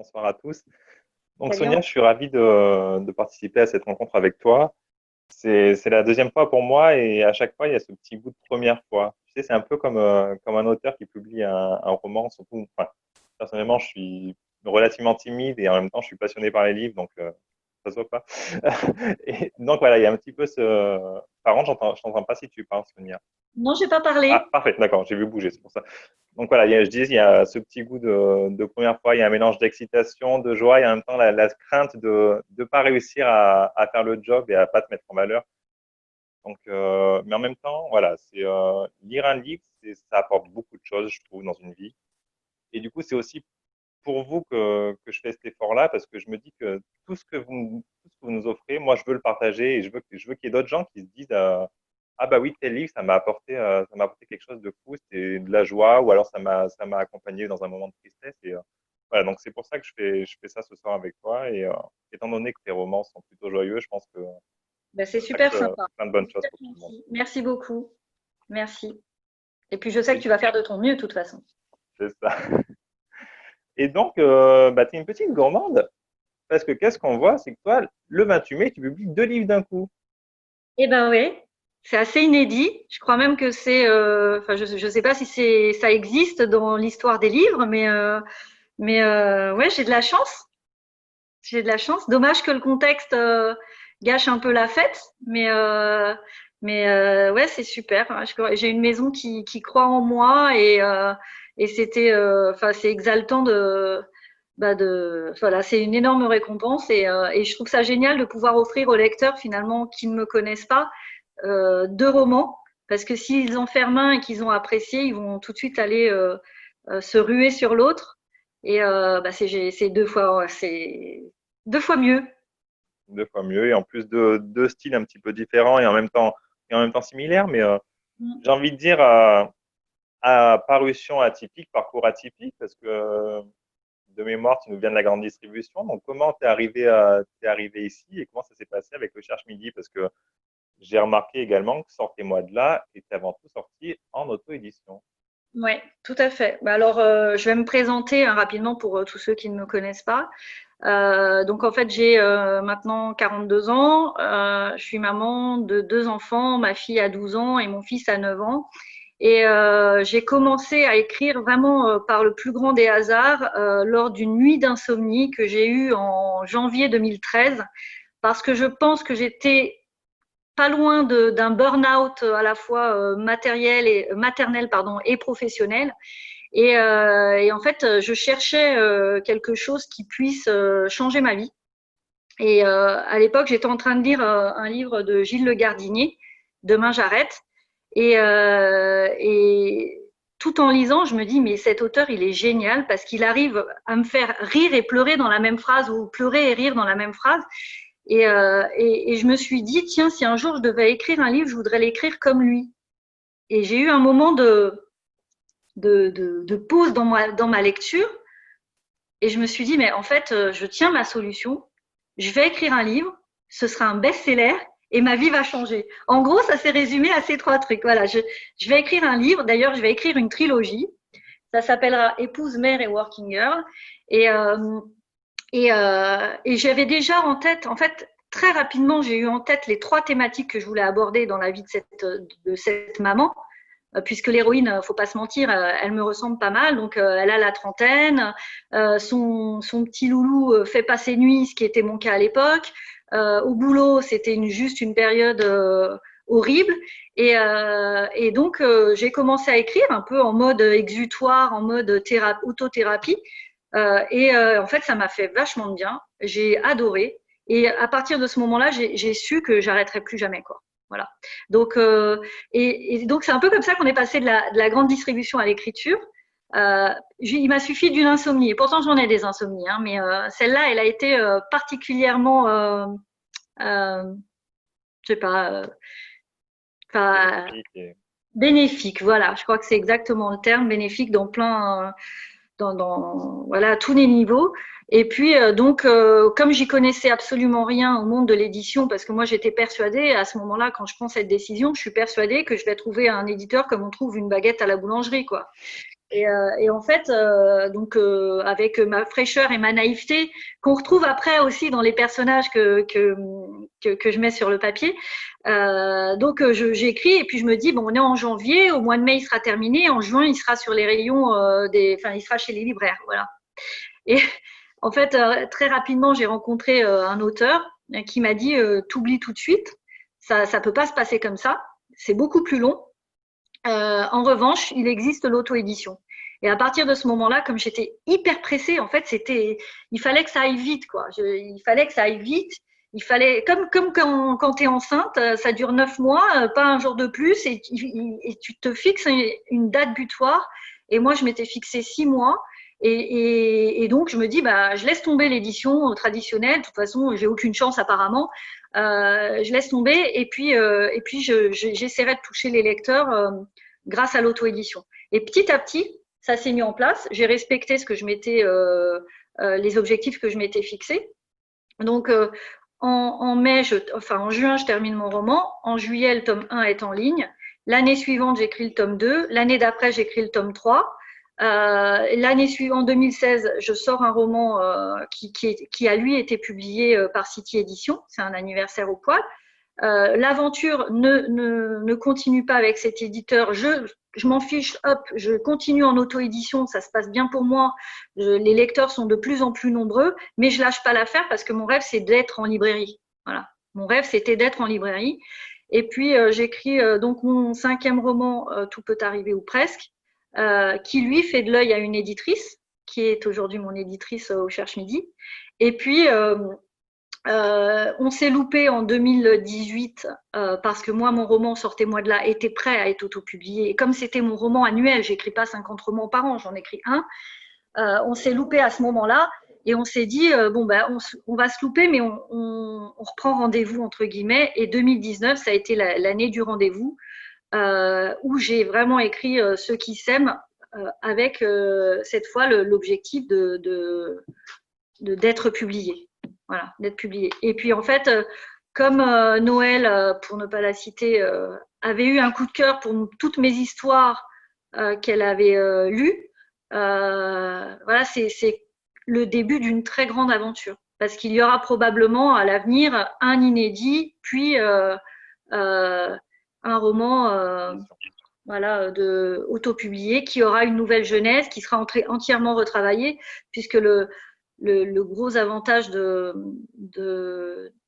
bonsoir à tous. Donc Salut. Sonia, je suis ravi de participer à cette rencontre avec toi. C'est la deuxième fois pour moi et à chaque fois, il y a ce petit bout de première fois. Tu sais, c'est un peu comme un auteur qui publie un roman, surtout, enfin, personnellement, je suis relativement timide et en même temps, je suis passionné par les livres, donc ça se voit pas. Et donc voilà, il y a un petit peu ce… Par contre, je t'entends pas si tu parles, Sonia. Non, j'ai pas Ah, parlé. parfait, d'accord, j'ai vu bouger, c'est pour ça. Donc voilà, je disais, il y a ce petit goût de première fois, il y a un mélange d'excitation, de joie et en même temps la crainte de ne pas réussir à faire le job et à pas te mettre en valeur. Donc, mais en même temps, voilà, c'est lire un livre, ça apporte beaucoup de choses, je trouve, dans une vie. Et du coup, c'est aussi pour vous que je fais cet effort-là parce que je me dis que tout ce que vous nous offrez, moi, je veux le partager et je veux qu'il y ait d'autres gens qui se disent ah bah oui, tel livre, ça m'a apporté quelque chose de fou, c'était de la joie ou alors ça m'a accompagné dans un moment de tristesse. Et voilà, donc c'est pour ça que je fais ça ce soir avec toi. Et étant donné que tes romans sont plutôt joyeux, je pense que Ben, c'est ça super axe sympa. plein de bonnes choses Super pour tout le monde. gentil. Merci beaucoup. Merci. Et puis, je sais que Et tu vas faire de ton mieux, de toute façon. c'est ça. Et donc, bah, tu es une petite gourmande. Parce que qu'est-ce qu'on voit, c'est que toi, le 28 mai, tu publies deux livres d'un coup. Eh ben oui, c'est assez inédit. Je crois même que c'est, enfin, je sais pas si ça existe dans l'histoire des livres, mais ouais, j'ai de la chance. J'ai de la chance. Dommage que le contexte gâche un peu la fête, mais ouais, c'est super. J'ai une maison qui croit en moi et c'était, enfin, c'est exaltant voilà, c'est une énorme récompense et je trouve ça génial de pouvoir offrir aux lecteurs finalement qui ne me connaissent pas deux romans parce que s'ils en ferment un et qu'ils ont apprécié, ils vont tout de suite aller se ruer sur l'autre. Et c'est deux fois mieux. Deux fois mieux. Et en plus, deux styles un petit peu différents et en même temps similaires. Mais Mm. j'ai envie de dire parution atypique, parcours atypique, parce que de mémoire, tu nous viens de la grande distribution. Donc, comment t'es arrivé ici et comment ça s'est passé avec le Cherche Midi? Parce que j'ai remarqué également que Sortez-moi de là était avant tout sorti en auto-édition. Ouais, tout à fait. Bah alors, je vais me présenter hein, rapidement pour tous ceux qui ne me connaissent pas. Donc, en fait, j'ai maintenant 42 ans. Je suis maman de deux enfants. Ma fille a 12 ans et mon fils a 9 ans. Et j'ai commencé à écrire vraiment par le plus grand des hasards lors d'une nuit d'insomnie que j'ai eue en janvier 2013 parce que je pense que j'étais pas loin d'un burn-out à la fois matériel et maternel pardon et professionnel et en fait je cherchais quelque chose qui puisse changer ma vie et à l'époque j'étais en train de lire un livre de Gilles Le Gardinier, Demain j'arrête et tout en lisant, je me dis mais cet auteur il est génial parce qu'il arrive à me faire rire et pleurer dans la même phrase ou pleurer et rire dans la même phrase et je me suis dit, tiens, si un jour je devais écrire un livre, je voudrais l'écrire comme lui. Et j'ai eu un moment de pause dans ma lecture et je me suis dit, mais en fait, je tiens ma solution, je vais écrire un livre, ce sera un best-seller et ma vie va changer. En gros, ça s'est résumé à ces trois trucs. Voilà, je vais écrire un livre, d'ailleurs, je vais écrire une trilogie. Ça s'appellera Épouse, mère et Working Girl. Et, euh, et j'avais déjà en tête, en fait, très rapidement, j'ai eu en tête les trois thématiques que je voulais aborder dans la vie de cette maman, puisque l'héroïne, faut pas se mentir, elle me ressemble pas mal. Donc, elle a la trentaine, son petit loulou fait pas ses nuits, ce qui était mon cas à l'époque. Au boulot, c'était juste une période horrible. Et donc, j'ai commencé à écrire un peu en mode exutoire, en mode autothérapie. En fait, ça m'a fait vachement de bien. J'ai adoré. Et à partir de ce moment-là, j'ai su que j'arrêterais plus jamais, quoi. Voilà. Donc, et donc c'est un peu comme ça qu'on est passé de la grande distribution à l'écriture. Il m'a suffi d'une insomnie. Et pourtant, j'en ai des insomnies, hein, mais celle-là, elle a été particulièrement, euh, je sais pas, Bénéfique et bénéfique. Voilà, je crois que c'est exactement le terme, bénéfique dans voilà tous les niveaux. Et puis comme j'y connaissais absolument rien au monde de l'édition, parce que moi j'étais persuadée à ce moment-là, quand je prends cette décision, je suis persuadée que je vais trouver un éditeur comme on trouve une baguette à la boulangerie, quoi. Et en fait, donc avec ma fraîcheur et ma naïveté qu'on retrouve après aussi dans les personnages que je mets sur le papier. Donc j'écris et puis je me dis bon, on est en janvier, au mois de mai il sera terminé, en juin il sera sur les rayons enfin il sera chez les libraires, voilà. Et en fait très rapidement j'ai rencontré un auteur qui m'a dit t'oublies tout de suite, ça peut pas se passer comme ça, c'est beaucoup plus long. En revanche, il existe l'auto-édition. Et à partir de ce moment-là, comme j'étais hyper pressée, en fait, il fallait que ça aille vite, quoi. Il fallait que ça aille vite. Il fallait, comme quand tu es enceinte, ça dure 9 mois, pas un jour de plus, et tu te fixes une date butoir. Et moi, je m'étais fixé 6 mois. Et donc, je me dis, bah, je laisse tomber l'édition traditionnelle. De toute façon, j'ai aucune chance apparemment. Je laisse tomber et puis j'essaierai de toucher les lecteurs grâce à l'auto-édition. Et petit à petit, ça s'est mis en place. J'ai respecté ce que je m'étais, les objectifs que je m'étais fixés. Donc en juin, je termine mon roman. En juillet, le tome 1 est en ligne. L'année suivante, j'écris le tome 2. L'année d'après, j'écris le tome 3. L'année suivante, en 2016, je sors un roman qui a lui été publié par City Édition. C'est un anniversaire au poil. L'aventure ne continue pas avec cet éditeur. Je m'en fiche, hop, je continue en auto-édition, ça se passe bien pour moi. Les lecteurs sont de plus en plus nombreux, mais je lâche pas l'affaire parce que mon rêve, c'est d'être en librairie. Voilà. Mon rêve, c'était d'être en librairie. Et puis, j'écris donc mon 5e roman, Tout peut arriver ou presque, qui lui fait de l'œil à une éditrice, qui est aujourd'hui mon éditrice au Cherche Midi. Et puis, on s'est loupé en 2018 parce que moi, mon roman Sortez-moi de là était prêt à être auto-publié. Et comme c'était mon roman annuel, j'écris pas 50 romans par an, j'en écris un. On s'est loupé à ce moment-là et on s'est dit bon ben on va se louper, mais on reprend rendez-vous entre guillemets. Et 2019, ça a été l'année du rendez-vous où j'ai vraiment écrit Ceux qui s'aiment avec cette fois l'objectif d'être publié. Voilà, d'être publié. Et puis en fait, comme Noël, pour ne pas la citer, avait eu un coup de cœur pour toutes mes histoires qu'elle avait lues, voilà, c'est le début d'une très grande aventure. Parce qu'il y aura probablement à l'avenir un inédit, puis un roman voilà, auto-publié qui aura une nouvelle genèse, qui sera entièrement retravaillé, puisque le gros avantage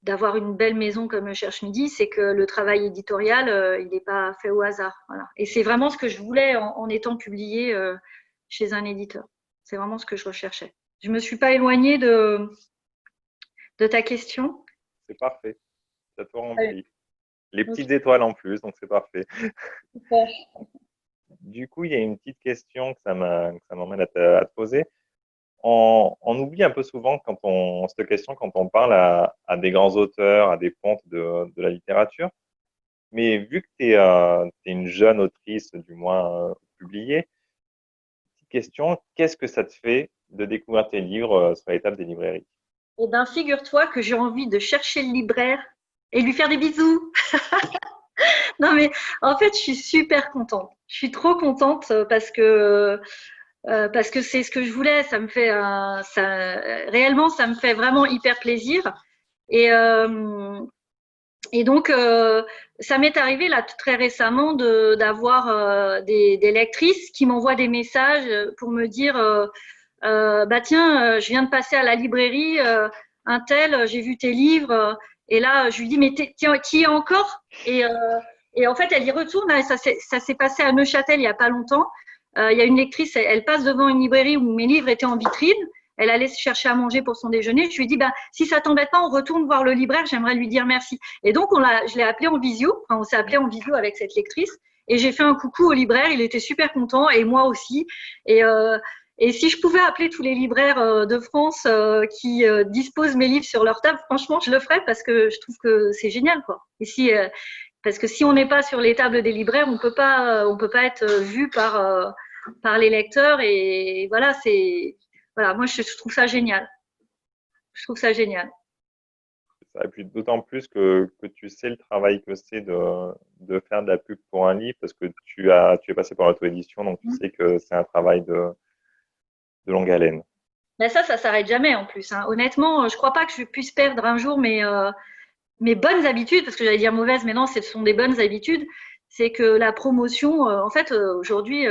d'avoir une belle maison comme le Cherche Midi, c'est que le travail éditorial, il n'est pas fait au hasard. Voilà. Et c'est vraiment ce que je voulais en étant publié chez un éditeur. C'est vraiment ce que je recherchais. Je ne me suis pas éloignée de ta question. C'est parfait. Ça te remplit. Les petites étoiles en plus, donc c'est parfait. Super. Du coup, il y a une petite question que ça m'emmène à te poser. On oublie un peu souvent cette question quand on parle à des grands auteurs, à des pontes de la littérature. Mais vu que tu es, une jeune autrice, du moins publiée, petite question, qu'est-ce que ça te fait de découvrir tes livres sur l'étape des librairies? Eh bien, figure-toi que j'ai envie de chercher le libraire et lui faire des bisous. Non, mais en fait, je suis super contente. Je suis trop contente parce que c'est ce que je voulais. Réellement, ça me fait vraiment hyper plaisir. Et, donc, ça m'est arrivé là très récemment d'avoir des lectrices qui m'envoient des messages pour me dire bah tiens, je viens de passer à la librairie, un tel, j'ai vu tes livres. Et là, je lui dis mais t'y es encore? Et en fait, elle y retourne. Ça s'est passé à Neuchâtel il y a pas longtemps. Il y a une lectrice, elle passe devant une librairie où mes livres étaient en vitrine. Elle allait se chercher à manger pour son déjeuner. Je lui ai dit, si ça t'embête pas, on retourne voir le libraire. J'aimerais lui dire merci. Et donc, je l'ai appelé en visio. Enfin, on s'est appelé en visio avec cette lectrice. Et j'ai fait un coucou au libraire. Il était super content et moi aussi. Et si je pouvais appeler tous les libraires de France qui disposent mes livres sur leur table, franchement, je le ferais parce que je trouve que c'est génial, quoi. Parce que si on n'est pas sur les tables des libraires, on peut pas être vu par les lecteurs. Et voilà, moi je trouve ça génial. Je trouve ça génial. Et puis d'autant plus que tu sais le travail que c'est de faire de la pub pour un livre, parce que tu es passé par l'auto-édition, donc tu sais que c'est un travail de longue haleine. Ben ça s'arrête jamais en plus, hein. Honnêtement, je crois pas que je puisse perdre un jour mes bonnes habitudes, parce que j'allais dire mauvaises, mais non, ce sont des bonnes habitudes. C'est que la promotion, en fait, aujourd'hui,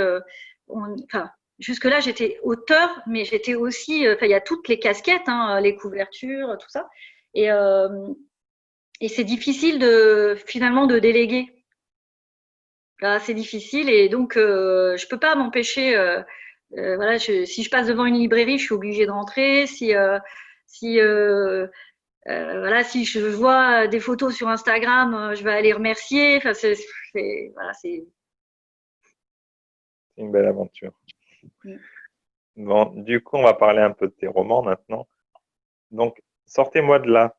enfin, jusque-là, j'étais auteur, mais j'étais aussi, enfin, il y a toutes les casquettes, hein, les couvertures, tout ça. Et, euh, et c'est difficile finalement de déléguer. Là, c'est difficile et donc je peux pas m'empêcher. Voilà, si je passe devant une librairie, je suis obligée de rentrer. Si voilà, si je vois des photos sur Instagram, je vais aller remercier. Enfin, voilà, c'est. C'est une belle aventure. Mm. Bon, du coup, on va parler un peu de tes romans maintenant. Donc, sortez-moi de là.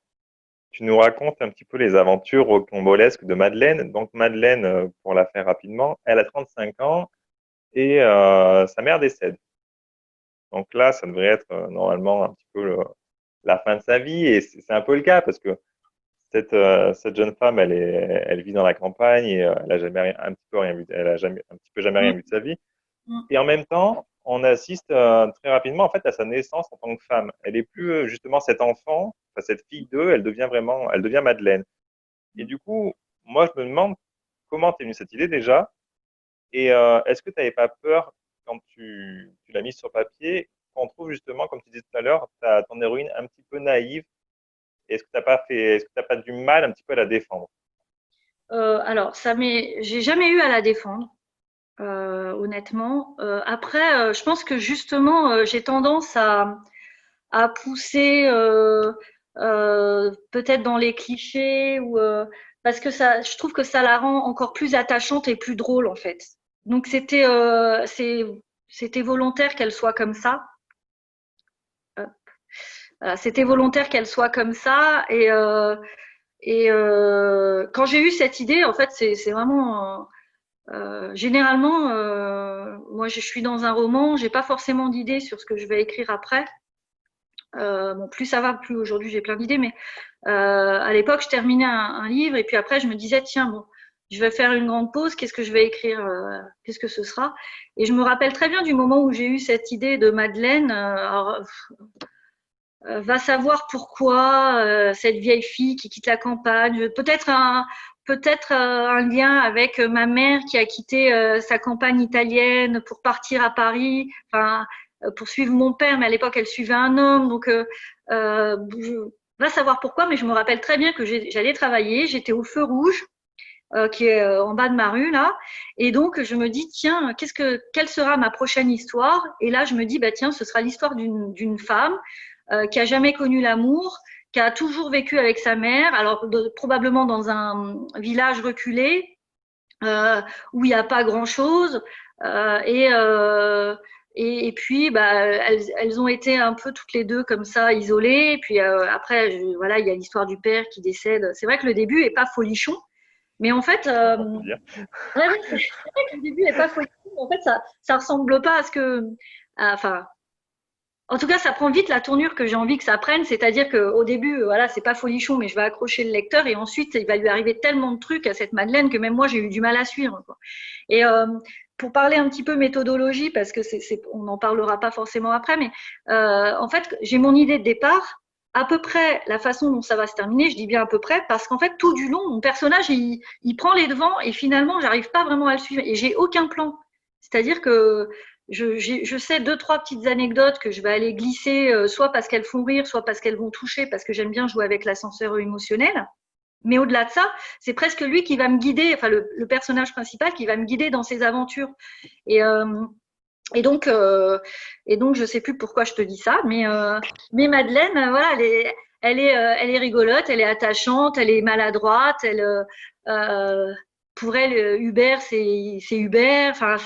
Tu nous racontes un petit peu les aventures rocambolesques de Madeleine. Donc, Madeleine, pour la faire rapidement, elle a 35 ans et sa mère décède. Donc là, ça devrait être normalement un petit peu la fin de sa vie et c'est un peu le cas parce que cette jeune femme, elle vit dans la campagne et elle a jamais rien, un petit peu rien vu, elle a jamais, un petit peu jamais rien Mm. vu de sa vie. Mm. Et en même temps, on assiste très rapidement en fait à sa naissance en tant que femme. Elle est plus justement cet enfant, enfin, cette fille d'eux, elle devient Madeleine. Et du coup, moi, je me demande comment t'es venue cette idée déjà et est-ce que tu n'avais pas peur quand tu l'as mise sur papier qu'on trouve justement, comme tu disais tout à l'heure, ton héroïne un petit peu naïve. Est-ce que t'as pas du mal un petit peu à la défendre? Alors, j'ai jamais eu à la défendre. Honnêtement. Après, je pense que justement, j'ai tendance à pousser peut-être dans les clichés ou parce que je trouve que ça la rend encore plus attachante et plus drôle en fait. Donc c'était volontaire qu'elle soit comme ça. C'était volontaire qu'elle soit comme ça et quand j'ai eu cette idée, en fait, c'est vraiment généralement, moi je suis dans un roman, j'ai pas forcément d'idées sur ce que je vais écrire après. Bon, plus ça va, plus aujourd'hui j'ai plein d'idées, mais à l'époque je terminais un livre et puis après je me disais tiens bon, je vais faire une grande pause, qu'est-ce que je vais écrire, qu'est-ce que ce sera? Et je me rappelle très bien du moment où j'ai eu cette idée de Madeleine. Va savoir pourquoi cette vieille fille qui quitte la campagne, peut-être un lien avec ma mère qui a quitté sa campagne italienne pour partir à Paris, enfin pour suivre mon père, mais à l'époque elle suivait un homme, donc va savoir pourquoi, mais je me rappelle très bien que j'allais travailler, j'étais au feu rouge. Qui est en bas de ma rue là, et donc je me dis tiens, quelle sera ma prochaine histoire? Et là je me dis bah tiens, ce sera l'histoire d'une femme qui a jamais connu l'amour, qui a toujours vécu avec sa mère, alors probablement dans un village reculé euh, où il n'y a pas grand-chose. Euh, et, euh, et puis, bah, elles ont été un peu toutes les deux comme ça, isolées. Et puis après, voilà, il y a l'histoire du père qui décède. C'est vrai que le début est pas folichon, mais en fait, On peut dire. ouais, ouais, c'est vrai que le début est pas folichon. Mais en fait, ça ressemble pas à ce que, enfin, en tout cas, ça prend vite la tournure que j'ai envie que ça prenne, c'est-à-dire qu'au début, voilà, c'est pas folichon, mais je vais accrocher le lecteur et ensuite, il va lui arriver tellement de trucs à cette Madeleine que même moi, j'ai eu du mal à suivre, quoi. Et pour parler un petit peu méthodologie, parce que on n'en parlera pas forcément après, mais en fait, j'ai mon idée de départ, à peu près la façon dont ça va se terminer, je dis bien à peu près, parce qu'en fait, tout du long, mon personnage, il prend les devants et finalement, j'arrive pas vraiment à le suivre et j'ai aucun plan. C'est-à-dire que je sais deux, trois petites anecdotes que je vais aller glisser, soit parce qu'elles font rire, soit parce qu'elles vont toucher, parce que j'aime bien jouer avec l'ascenseur émotionnel. Mais au-delà de ça, c'est presque lui qui va me guider, enfin le personnage principal qui va me guider dans ses aventures. Et, euh, et donc, je sais plus pourquoi je te dis ça, mais Madeleine, voilà, elle est rigolote, elle est attachante, elle est maladroite, pour elle, Hubert, c'est Hubert, enfin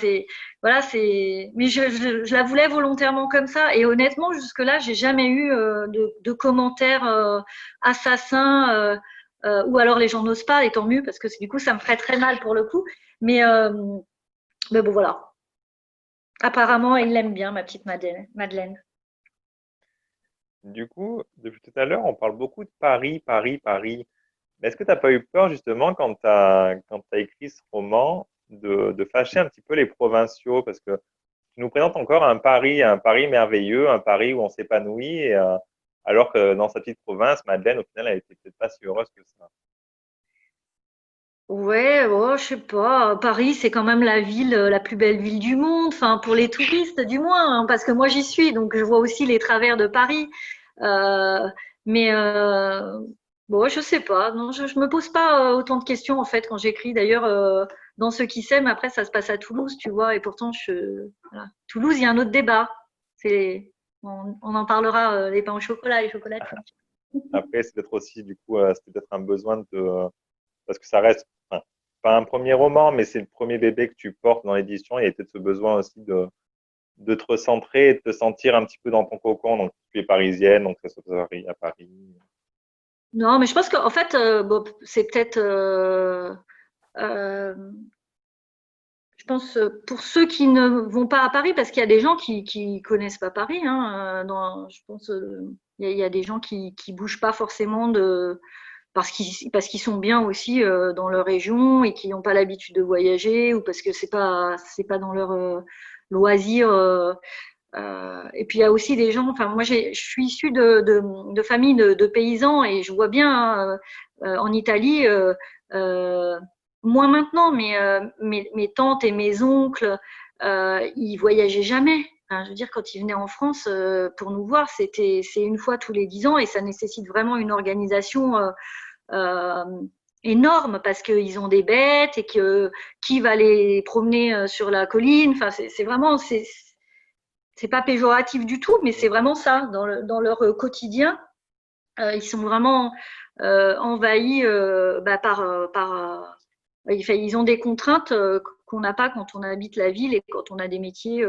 voilà, mais je la voulais volontairement comme ça. Et honnêtement, jusque-là, j'ai jamais eu de commentaires assassins, ou alors les gens n'osent pas, et tant mieux parce que du coup, ça me ferait très mal pour le coup. Mais, euh, mais bon, voilà. Apparemment, il l'aime bien, ma petite Madeleine. Du coup, depuis tout à l'heure, on parle beaucoup de Paris, Paris, Paris. Mais est-ce que tu n'as pas eu peur justement quand tu as écrit ce roman de fâcher un petit peu les provinciaux? Parce que tu nous présentes encore un Paris merveilleux, un Paris où on s'épanouit, alors que dans sa petite province, Madeleine, au final, elle était peut-être pas si heureuse que ça. Ouais, oh, je sais pas. Paris, c'est quand même la ville, la plus belle ville du monde. Enfin, pour les touristes, du moins, hein, parce que moi j'y suis, donc je vois aussi les travers de Paris. Euh, mais bon, je sais pas. Non, je me pose pas autant de questions en fait quand j'écris. D'ailleurs, dans Ceux qui s'aiment, après ça se passe à Toulouse, tu vois. Et pourtant, voilà. Toulouse, il y a un autre débat. On en parlera. Les pains au chocolat, les chocolatines. Après, c'est peut-être aussi, du coup, c'était peut-être un besoin parce que ça reste, enfin, pas un premier roman, mais c'est le premier bébé que tu portes dans l'édition. Il y a peut-être ce besoin aussi de te recentrer et de te sentir un petit peu dans ton cocon. Donc, tu es parisienne, donc ça se passe à Paris. Non, mais je pense qu'en fait, bon, c'est peut-être. Euh, je pense pour ceux qui ne vont pas à Paris, parce qu'il y a des gens qui connaissent pas Paris. Hein, je pense il y a des gens qui bougent pas forcément parce qu'ils sont bien aussi dans leur région et qui n'ont pas l'habitude de voyager ou parce que c'est pas dans leur loisir. Et puis il y a aussi des gens. Enfin moi je suis issue de familles de paysans et je vois bien hein, en Italie. Euh, Moins maintenant, mais mes tantes et mes oncles, ils voyageaient jamais. Enfin, je veux dire, quand ils venaient en France pour nous voir, c'est une fois tous les 10 ans et ça nécessite vraiment une organisation euh, énorme parce qu'ils ont des bêtes et que qui va les promener sur la colline. Enfin, c'est vraiment, c'est pas péjoratif du tout, mais c'est vraiment ça dans leur quotidien. Ils sont vraiment envahis ils ont des contraintes qu'on n'a pas quand on habite la ville et quand on a des métiers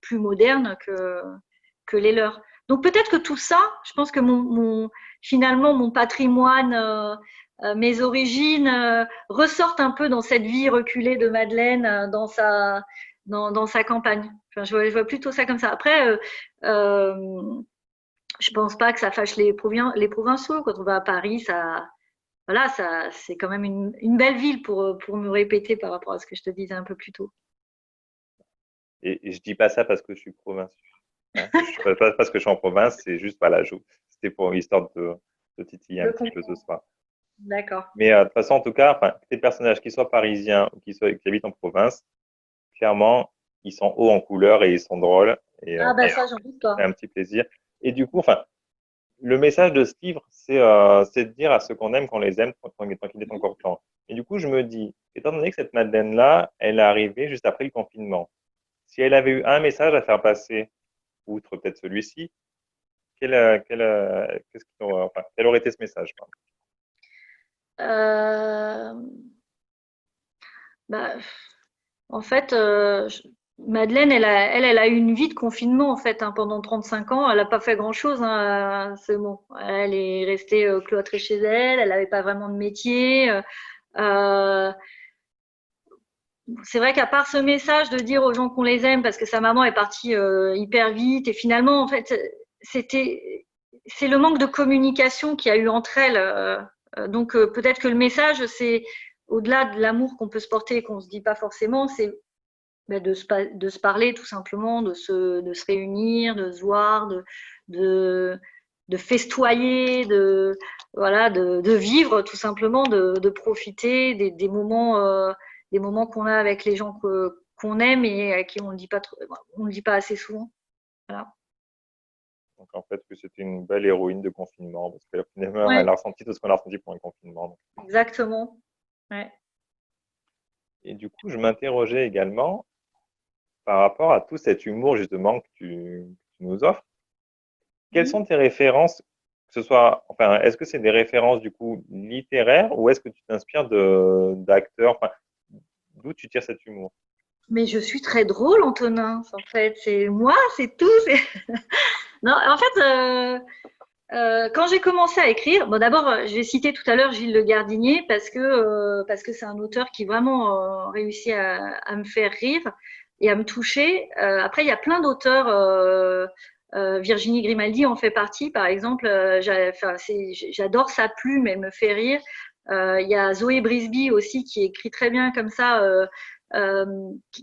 plus modernes que les leurs. Donc peut-être que tout ça, je pense que finalement mon patrimoine, mes origines ressortent un peu dans cette vie reculée de Madeleine, dans sa campagne. Enfin, je vois plutôt ça comme ça. Après, je pense pas que ça fâche les provinciaux. Quand on va à Paris, voilà, c'est quand même une belle ville pour me répéter par rapport à ce que je te disais un peu plus tôt. Et je dis pas ça parce que je suis provincial. Hein. Pas parce que je suis en province, c'est juste, voilà, c'était pour histoire de titiller un Je petit peu ce comprends. soir. D'accord. Mais de toute façon, en tout cas, enfin, tes personnages, qu'ils soient parisiens ou qui habitent en province, clairement, ils sont hauts en couleur et ils sont drôles. Et Ah ben ça, j'en doute c'est pas. un petit plaisir. Et du coup, enfin, le message de ce livre, c'est de dire à ceux qu'on aime qu'on les aime tant qu'il est encore temps. Et du coup, je me dis, étant donné que cette Madeleine-là, elle est arrivée juste après le confinement, si elle avait eu un message à faire passer, outre peut-être celui-ci, quel aurait été ce message? Pardon. Euh, bah, en fait, Madeleine, elle a eu une vie de confinement en fait hein, pendant 35 ans. Elle n'a pas fait grand-chose. Hein, c'est bon. Elle est restée cloîtrée chez elle. Elle n'avait pas vraiment de métier. Euh, c'est vrai qu'à part ce message de dire aux gens qu'on les aime parce que sa maman est partie hyper vite et finalement en fait c'est le manque de communication qu'il y a eu entre elles. Donc peut-être que le message c'est au-delà de l'amour qu'on peut se porter et qu'on se dit pas forcément, c'est ben, de se parler tout simplement, de se réunir, de se voir, de, de festoyer, voilà, de vivre tout simplement, de profiter des moments qu'on a avec les gens qu'on aime et à qui on ne dit pas trop, on le dit pas assez souvent. Voilà. Donc en fait, que c'était une belle héroïne de confinement, parce que finalement, Ouais, elle a ressenti tout ce qu'on a ressenti pour un confinement. Donc. exactement. Ouais. Et du coup, je m'interrogeais également par rapport à tout cet humour justement que tu nous offres. Quelles sont tes références, que ce soit, enfin, est-ce que c'est des références du coup littéraires ou est-ce que tu t'inspires d'acteurs, enfin, d'où tu tires cet humour? Mais je suis très drôle, Antonin. En fait, c'est moi, c'est tout. Non, en fait, quand j'ai commencé à écrire, bon d'abord, je vais citer tout à l'heure Gilles Le Gardinier parce que c'est un auteur qui vraiment réussit à me faire rire et à me toucher. Après, il y a plein d'auteurs Virginie Grimaldi en fait partie, par exemple. J'adore sa plume, elle me fait rire. Il y a Zoé Brisby aussi qui écrit très bien comme ça,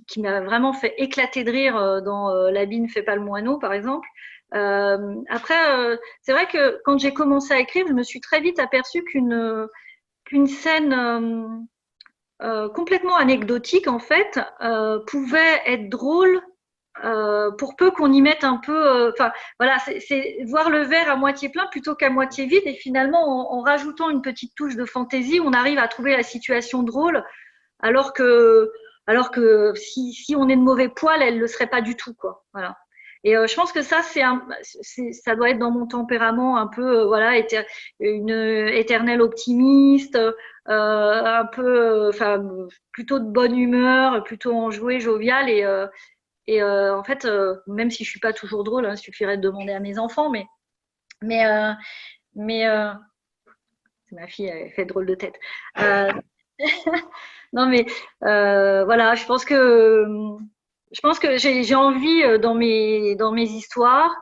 qui m'a vraiment fait éclater de rire dans L'habit ne fait pas le moineau, par exemple. Après, c'est vrai que quand j'ai commencé à écrire, je me suis très vite aperçue qu'une scène complètement anecdotique, en fait, pouvait être drôle pour peu qu'on y mette un peu. Enfin, voilà, c'est voir le verre à moitié plein plutôt qu'à moitié vide. Et finalement, en rajoutant une petite touche de fantaisie, on arrive à trouver la situation drôle, alors que, si on est de mauvais poil, elle le serait pas du tout, quoi. Voilà. Et je pense que ça, ça doit être dans mon tempérament un peu, voilà, une éternelle optimiste, un peu, enfin, plutôt de bonne humeur, plutôt enjouée, joviale. En fait, même si je suis pas toujours drôle, il suffirait de demander à mes enfants, mais, euh, mais ma fille elle fait drôle de tête. Non, mais voilà, je pense que j'ai envie dans mes histoires.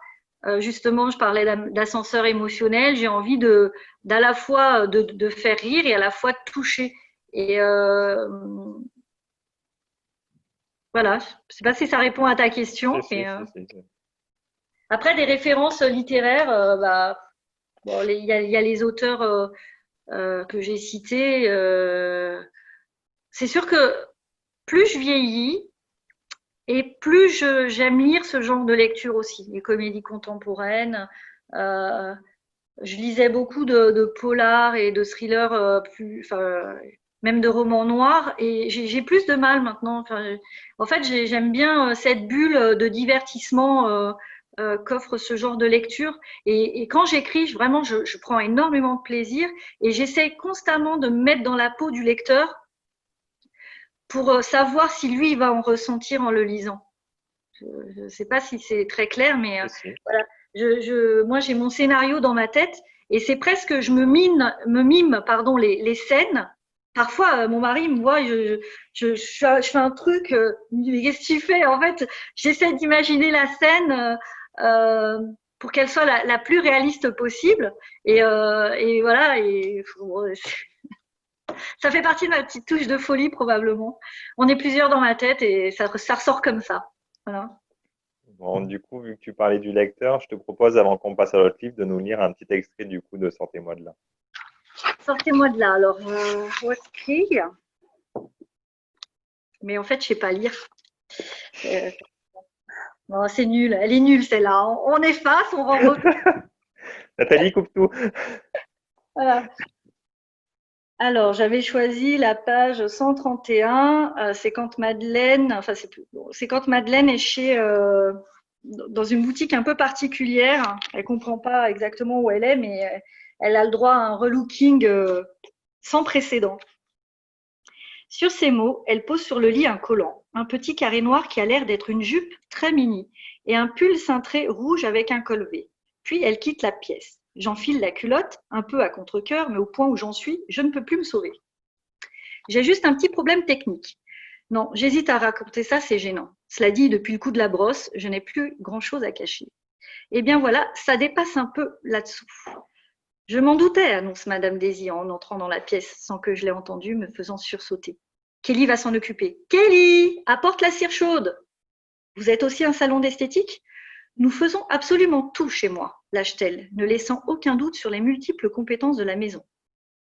Justement, je parlais d'ascenseur émotionnel. J'ai envie d'à la fois de faire rire et à la fois de toucher. Et voilà, je sais pas si ça répond à ta question. Si, si, si, si. Après, des références littéraires, bah, bon, il y a les auteurs que j'ai cités. C'est sûr que plus je vieillis et plus j'aime lire ce genre de lecture aussi, les comédies contemporaines. Euh, je lisais beaucoup de polars et de thrillers, enfin, même de romans noirs, et j'ai plus de mal maintenant. Enfin, en fait, j'aime bien cette bulle de divertissement qu'offre ce genre de lecture. Et quand j'écris, vraiment, je prends énormément de plaisir et j'essaie constamment de me mettre dans la peau du lecteur pour savoir si lui il va en ressentir en le lisant. Je ne sais pas si c'est très clair, mais voilà. Moi, j'ai mon scénario dans ma tête et c'est presque, je me mime pardon, les scènes. Parfois, mon mari me voit, je fais un truc, il me dit, mais qu'est-ce que tu fais? En fait, j'essaie d'imaginer la scène pour qu'elle soit la plus réaliste possible. Et voilà, ça fait partie de ma petite touche de folie probablement. On est plusieurs dans ma tête et ça ressort comme ça. Voilà. Bon, du coup, vu que tu parlais du lecteur, je te propose, avant qu'on passe à l'autre livre, de nous lire un petit extrait du coup de Sortez-moi de là. Sortez-moi de là. Alors, où écrire? Mais en fait, je sais pas lire. Non, c'est nul. Elle est nulle celle-là. On efface, on rentre. Nathalie, coupe tout. Voilà. Alors, j'avais choisi la page 131. C'est quand Madeleine, enfin c'est quand Madeleine est dans une boutique un peu particulière. Elle comprend pas exactement où elle est, mais elle a le droit à un relooking sans précédent. Sur ces mots, elle pose sur le lit un collant, un petit carré noir qui a l'air d'être une jupe très mini, et un pull cintré rouge avec un col V. Puis elle quitte la pièce. J'enfile la culotte, un peu à contre-cœur, mais au point où j'en suis, je ne peux plus me sauver. J'ai juste un petit problème technique. Non, j'hésite à raconter ça, c'est gênant. Cela dit, depuis le coup de la brosse, je n'ai plus grand-chose à cacher. Eh bien voilà, ça dépasse un peu là-dessous. Je m'en doutais, annonce Madame Daisy en entrant dans la pièce sans que je l'aie entendue, me faisant sursauter. Kelly va s'en occuper. Kelly, apporte la cire chaude. Vous êtes aussi un salon d'esthétique? Nous faisons absolument tout chez moi, lâche-t-elle, ne laissant aucun doute sur les multiples compétences de la maison.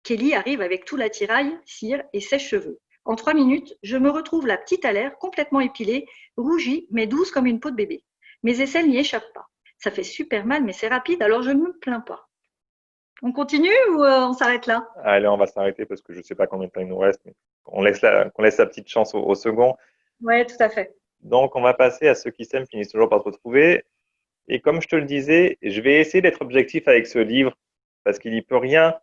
Kelly arrive avec tout l'attirail, cire et sèche-cheveux. En 3 minutes, je me retrouve la petite à l'air, complètement épilée, rougie, mais douce comme une peau de bébé. Mes aisselles n'y échappent pas. Ça fait super mal, mais c'est rapide, alors je ne me plains pas. On continue ou on s'arrête là? Allez, on va s'arrêter parce que je ne sais pas combien de temps il nous reste, mais qu'on laisse la petite chance au second. Oui, tout à fait. Donc, on va passer à ceux qui s'aiment finissent toujours par se retrouver. Et comme je te le disais, je vais essayer d'être objectif avec ce livre parce qu'il n'y peut rien.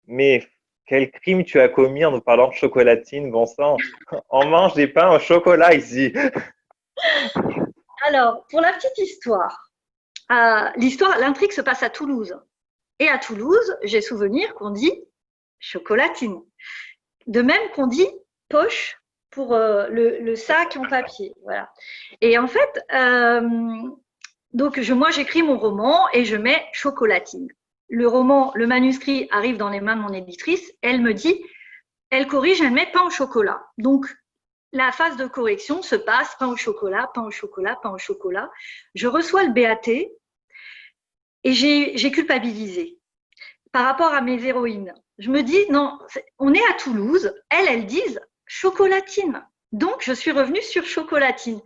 Mais quel crime tu as commis en nous parlant de chocolatine, bon sang. On mange des pains au chocolat ici. Alors, pour la petite histoire, l'intrigue se passe à Toulouse. Et à Toulouse, j'ai souvenir qu'on dit chocolatine. De même qu'on dit poche pour le sac en papier. Voilà. Et en fait, Donc, moi, j'écris mon roman et je mets chocolatine. Le manuscrit arrive dans les mains de mon éditrice. Elle me dit, elle corrige, elle met pain au chocolat. Donc, la phase de correction se passe pain au chocolat, pain au chocolat, pain au chocolat. Je reçois le BAT et j'ai culpabilisé par rapport à mes héroïnes. Je me dis, non, on est à Toulouse, elles disent chocolatine. Donc, je suis revenue sur chocolatine.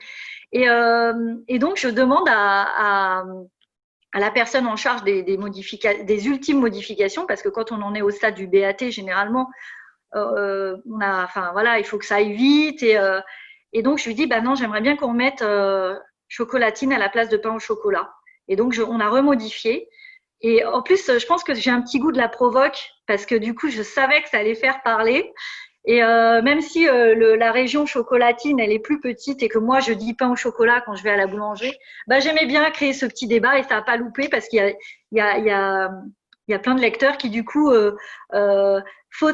Et donc, je demande à la personne en charge des ultimes modifications, parce que quand on en est au stade du BAT, généralement, il faut que ça aille vite. Et donc, je lui dis, bah non, j'aimerais bien qu'on mette chocolatine à la place de pain au chocolat. Et donc, on a remodifié. Et en plus, je pense que j'ai un petit goût de la provoque, parce que du coup, je savais que ça allait faire parler. Et même si la région chocolatine, elle est plus petite et que moi, je dis pain au chocolat quand je vais à la boulangerie, bah, j'aimais bien créer ce petit débat et ça n'a pas loupé parce qu'il y a plein de lecteurs qui, du coup, font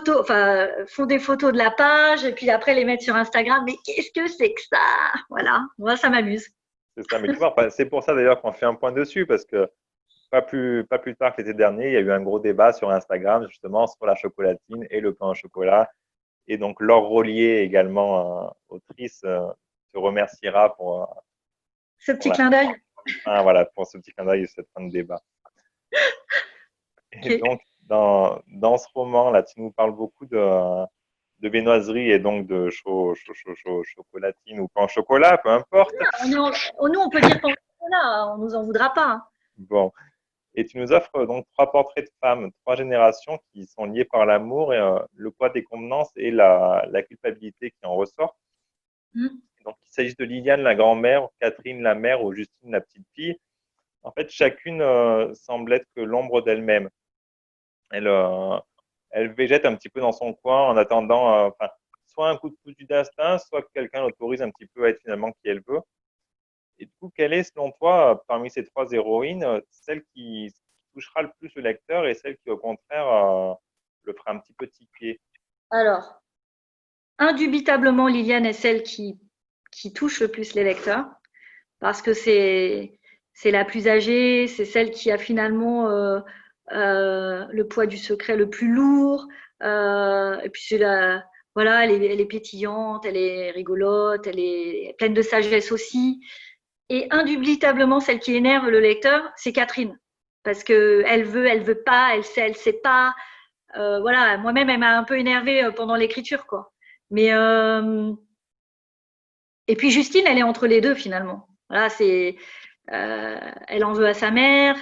des photos de la page et puis après les mettent sur Instagram. Mais qu'est-ce que c'est que ça? Voilà, moi, ça m'amuse. C'est ça. Mais tu vois, c'est pour ça d'ailleurs qu'on fait un point dessus, parce que pas plus tard que l'été dernier, il y a eu un gros débat sur Instagram, justement, sur la chocolatine et le pain au chocolat. Et donc, Laure Rollier, également autrice, te remerciera Ce pour petit clin d'œil. voilà, pour ce petit clin d'œil et cette fin de débat. Et Okay. donc, dans ce roman-là, tu nous parles beaucoup de viennoiserie et donc de chocolatine ou pain au chocolat, peu importe. Nous, on peut dire pain au chocolat, on nous en voudra pas. Hein. Bon. Et tu nous offres donc trois portraits de femmes, trois générations qui sont liées par l'amour et le poids des convenances et la culpabilité qui en ressort. Donc, il s'agit de Liliane, la grand-mère, Catherine, la mère, ou Justine, la petite fille. En fait, chacune semble être que l'ombre d'elle-même. Elle, elle végète un petit peu dans son coin en attendant soit un coup de pouce du destin, soit que quelqu'un l'autorise un petit peu à être finalement qui elle veut. Et du coup, quelle est, selon toi, parmi ces trois héroïnes, celle qui touchera le plus le lecteur et celle qui, au contraire, le fera un petit peu tiquer? Alors, indubitablement, Liliane est celle qui touche le plus les lecteurs parce que c'est la plus âgée, c'est celle qui a finalement le poids du secret le plus lourd. Et puis voilà, elle est pétillante, elle est rigolote, elle est pleine de sagesse aussi. Et indubitablement, celle qui énerve le lecteur, c'est Catherine. Parce que elle veut pas, elle sait pas. Voilà, moi-même, elle m'a un peu énervée pendant l'écriture, quoi. Mais et puis Justine, elle est entre les deux finalement. Voilà, elle en veut à sa mère,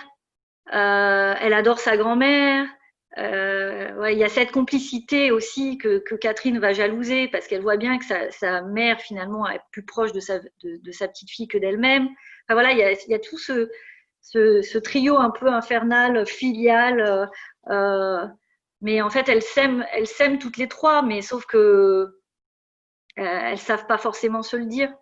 elle adore sa grand-mère. Ouais, il y a cette complicité aussi que Catherine va jalouser parce qu'elle voit bien que sa mère finalement est plus proche de sa petite fille que d'elle-même. Enfin, voilà, il y a tout ce trio un peu infernal, filial. Mais en fait, elles s'aiment toutes les trois, mais sauf que elles savent pas forcément se le dire.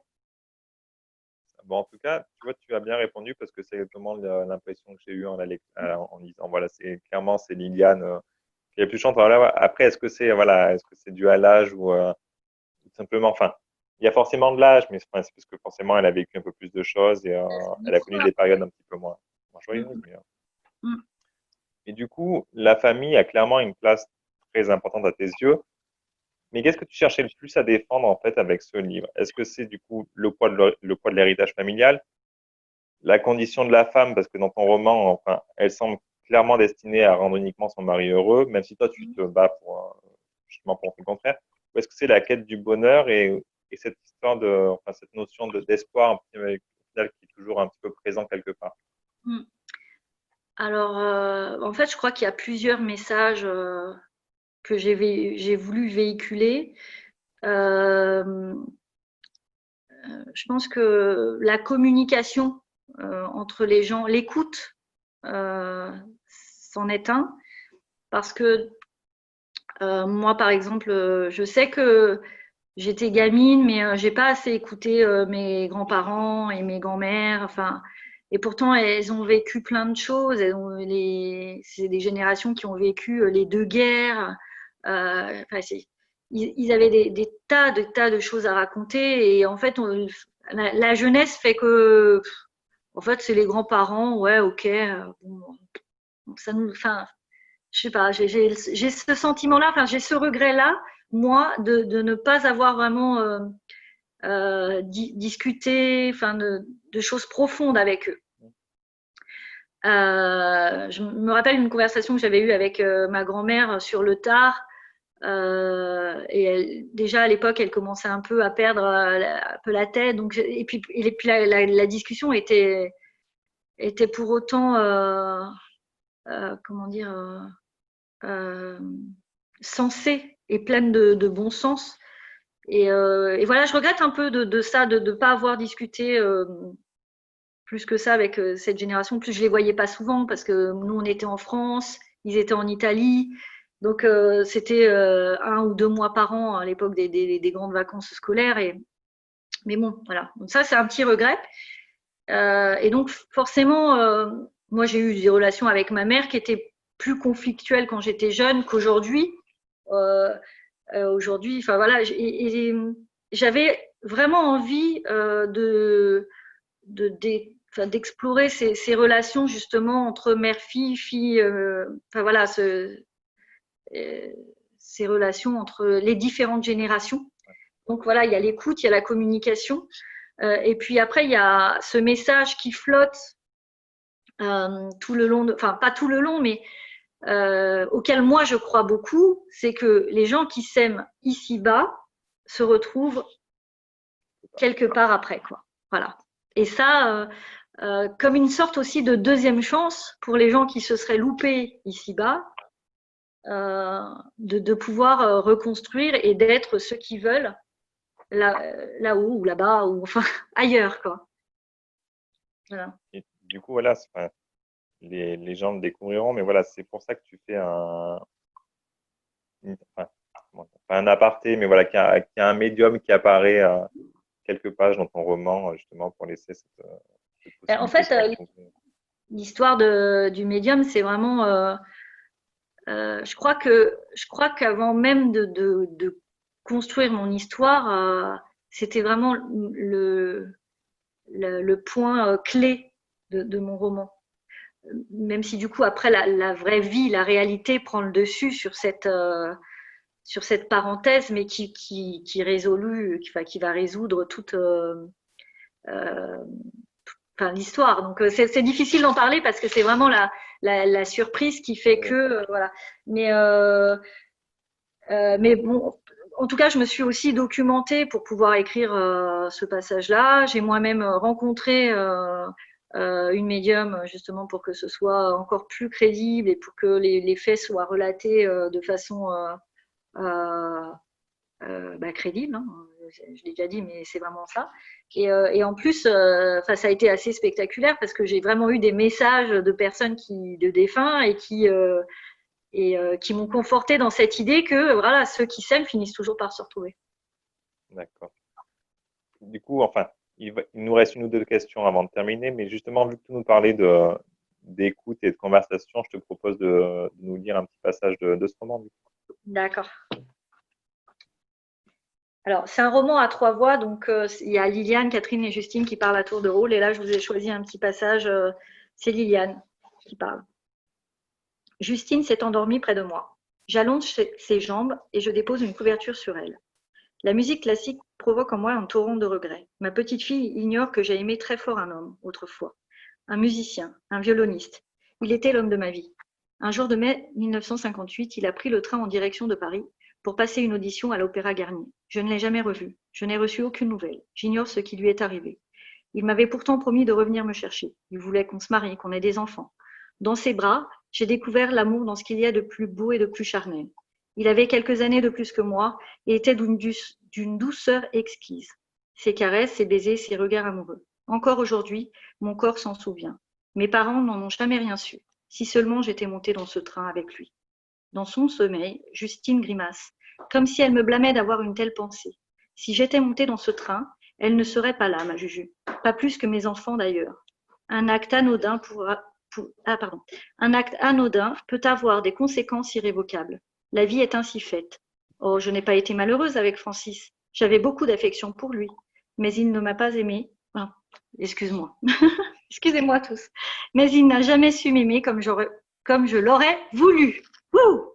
Bon, en tout cas, tu vois, tu as bien répondu parce que c'est exactement l'impression que j'ai eue en lisant. Voilà, c'est Liliane qui est plus chante. Voilà, après, est-ce que c'est dû à l'âge ou tout simplement, enfin, il y a forcément de l'âge, mais c'est parce que forcément, elle a vécu un peu plus de choses et elle a connu des périodes un petit peu moins joyeuses. Et du coup, la famille a clairement une place très importante à tes yeux. Mais qu'est-ce que tu cherchais le plus à défendre en fait avec ce livre? Est-ce que c'est du coup le poids de l'héritage familial, la condition de la femme, parce que dans ton roman, enfin, elle semble clairement destinée à rendre uniquement son mari heureux, même si toi tu te bats justement pour le contraire. Ou est-ce que c'est la quête du bonheur et cette histoire enfin, cette notion d'espoir un petit peu, au final, qui est toujours un petit peu présent quelque part? Alors, en fait, je crois qu'il y a plusieurs messages que j'ai voulu véhiculer. Euh, je pense que la communication entre les gens, l'écoute, c'en est un. Parce que moi, par exemple, je sais que j'étais gamine, mais j'ai pas assez écouté mes grands-parents et mes grands-mères. Enfin, et pourtant, elles ont vécu plein de choses. C'est des générations qui ont vécu les deux guerres. Enfin, ils avaient des tas de choses à raconter. Et en fait, la jeunesse fait que En fait, c'est les grands-parents, ouais, ok. Bon, ça nous, enfin, je sais pas, j'ai ce sentiment-là, enfin, j'ai ce regret-là, moi, de ne pas avoir vraiment discuté, enfin, de choses profondes avec eux. Je me rappelle une conversation que j'avais eue avec ma grand-mère sur le tard. Et déjà à l'époque, elle commençait un peu à perdre un peu la tête. Donc, et puis la discussion était pour autant, comment dire, euh, sensée et pleine de bon sens. Et voilà, je regrette un peu de ça, de ne pas avoir discuté plus que ça avec cette génération. Plus je les voyais pas souvent parce que nous, on était en France, ils étaient en Italie. Donc, c'était 1 ou 2 mois par an à l'époque des grandes vacances scolaires. Mais bon, voilà. Donc ça, c'est un petit regret. Et donc, forcément, moi, j'ai eu des relations avec ma mère qui étaient plus conflictuelles quand j'étais jeune qu'aujourd'hui. Aujourd'hui, enfin voilà, j'avais vraiment envie d'explorer ces relations justement entre mère-fille, fille, enfin voilà, ces relations entre les différentes générations. Donc voilà, il y a l'écoute, il y a la communication. Et puis après, il y a ce message qui flotte tout le long, enfin pas tout le long, mais auquel moi je crois beaucoup, c'est que les gens qui s'aiment ici-bas se retrouvent quelque part après, quoi. Voilà. Et ça, comme une sorte aussi de deuxième chance pour les gens qui se seraient loupés ici-bas, de pouvoir reconstruire et d'être ceux qui veulent là-haut ou là-bas ou enfin ailleurs, quoi. Voilà. Et du coup, voilà, les gens le découvriront, mais voilà, c'est pour ça que tu fais enfin, pas un aparté, mais voilà, qu'il y a un médium qui apparaît quelques pages dans ton roman, justement, pour laisser cette En possibilité de fait, se rencontrer. l'histoire du médium, c'est vraiment je crois qu'avant même de construire mon histoire, c'était vraiment le point clé de mon roman. Même si du coup après la vraie vie, la réalité prend le dessus sur cette parenthèse, mais qui résolue, qui va résoudre toute euh, enfin, l'histoire. Donc c'est difficile d'en parler parce que c'est vraiment la surprise qui fait que voilà. Mais mais bon, en tout cas, je me suis aussi documentée pour pouvoir écrire ce passage-là. J'ai moi-même rencontré une médium justement pour que ce soit encore plus crédible et pour que les faits soient relatés de façon crédible. Hein. Je l'ai déjà dit, mais c'est vraiment ça. Et en plus, ça a été assez spectaculaire parce que j'ai vraiment eu des messages de personnes de défunts qui m'ont conforté dans cette idée que voilà, ceux qui s'aiment finissent toujours par se retrouver. D'accord. Du coup, enfin, il nous reste 1 ou 2 questions avant de terminer, mais justement, vu que tu nous parlais d'écoute et de conversation, je te propose de nous lire un petit passage de ce roman. D'accord. Alors, c'est un roman à 3 voix, donc il y a Liliane, Catherine et Justine qui parlent à tour de rôle, et là, je vous ai choisi un petit passage, c'est Liliane qui parle. Justine s'est endormie près de moi. J'allonge ses jambes et je dépose une couverture sur elle. La musique classique provoque en moi un torrent de regrets. Ma petite fille ignore que j'ai aimé très fort un homme, autrefois. Un musicien, un violoniste. Il était l'homme de ma vie. Un jour de mai 1958, il a pris le train en direction de Paris pour passer une audition à l'Opéra Garnier. Je ne l'ai jamais revu. Je n'ai reçu aucune nouvelle. J'ignore ce qui lui est arrivé. Il m'avait pourtant promis de revenir me chercher. Il voulait qu'on se marie, qu'on ait des enfants. Dans ses bras, j'ai découvert l'amour dans ce qu'il y a de plus beau et de plus charnel. Il avait quelques années de plus que moi et était d'une douceur exquise. Ses caresses, ses baisers, ses regards amoureux. Encore aujourd'hui, mon corps s'en souvient. Mes parents n'en ont jamais rien su. Si seulement j'étais montée dans ce train avec lui. Dans son sommeil, Justine grimace, comme si elle me blâmait d'avoir une telle pensée. Si j'étais montée dans ce train, elle ne serait pas là, ma Juju. Pas plus que mes enfants d'ailleurs. Un acte anodin Un acte anodin peut avoir des conséquences irrévocables. La vie est ainsi faite. Oh, je n'ai pas été malheureuse avec Francis. J'avais beaucoup d'affection pour lui. Mais il ne m'a pas aimée. Ah, excuse-moi. Excusez-moi tous. Mais il n'a jamais su m'aimer comme je l'aurais voulu. Wouh.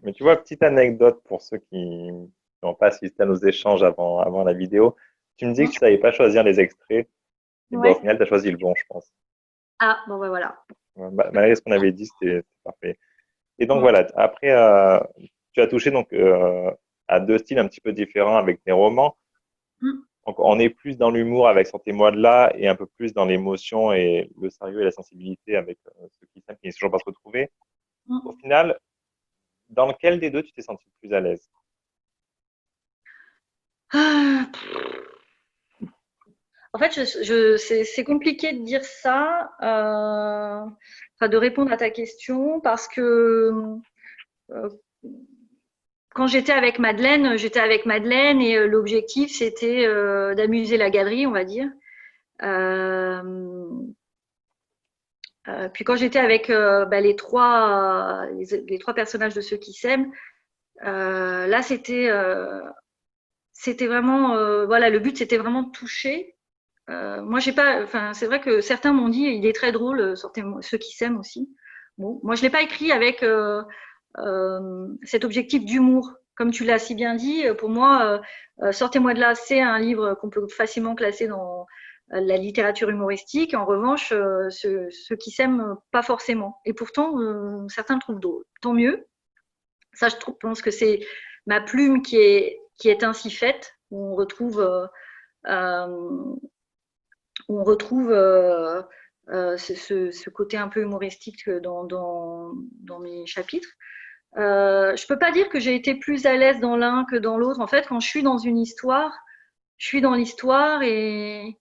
Mais tu vois, petite anecdote pour ceux qui n'ont pas assisté à nos échanges avant la vidéo. Tu me dis que tu savais pas choisir les extraits. Et bon, au Ouais. final, tu as choisi le bon, je pense. Ah, bon, ben voilà. Ouais, malgré ce qu'on avait dit, c'était parfait. Et donc Mm. voilà, après, tu as touché donc à deux styles un petit peu différents avec tes romans. Mm. Donc on est plus dans l'humour avec Sortez-moi de là et un peu plus dans l'émotion et le sérieux et la sensibilité avec ceux qui s'aiment qui ne sont toujours pas se retrouver. Au Mm. final, dans lequel des deux tu t'es senti le plus à l'aise? Ah, en fait, c'est compliqué de dire ça, enfin, de répondre à ta question parce que euh, quand j'étais avec Madeleine et l'objectif c'était d'amuser la galerie, on va dire. Euh, Puis quand j'étais avec les trois personnages de ceux qui s'aiment, là c'était vraiment voilà, le but c'était vraiment de toucher. Moi j'ai pas, enfin c'est vrai que certains m'ont dit il est très drôle, ceux qui s'aiment aussi. Bon, moi je l'ai pas écrit avec cet objectif d'humour. Comme tu l'as si bien dit, pour moi, Sortez-moi de là, c'est un livre qu'on peut facilement classer dans la littérature humoristique. En revanche, ceux qui s'aiment, pas forcément. Et pourtant, certains le trouvent drôle. Tant mieux. Ça, pense que c'est ma plume qui est ainsi faite, où euh, on retrouve ce côté un peu humoristique dans mes chapitres. Je peux pas dire que j'ai été plus à l'aise dans l'un que dans l'autre. En fait, quand je suis dans une histoire, je suis dans l'histoire et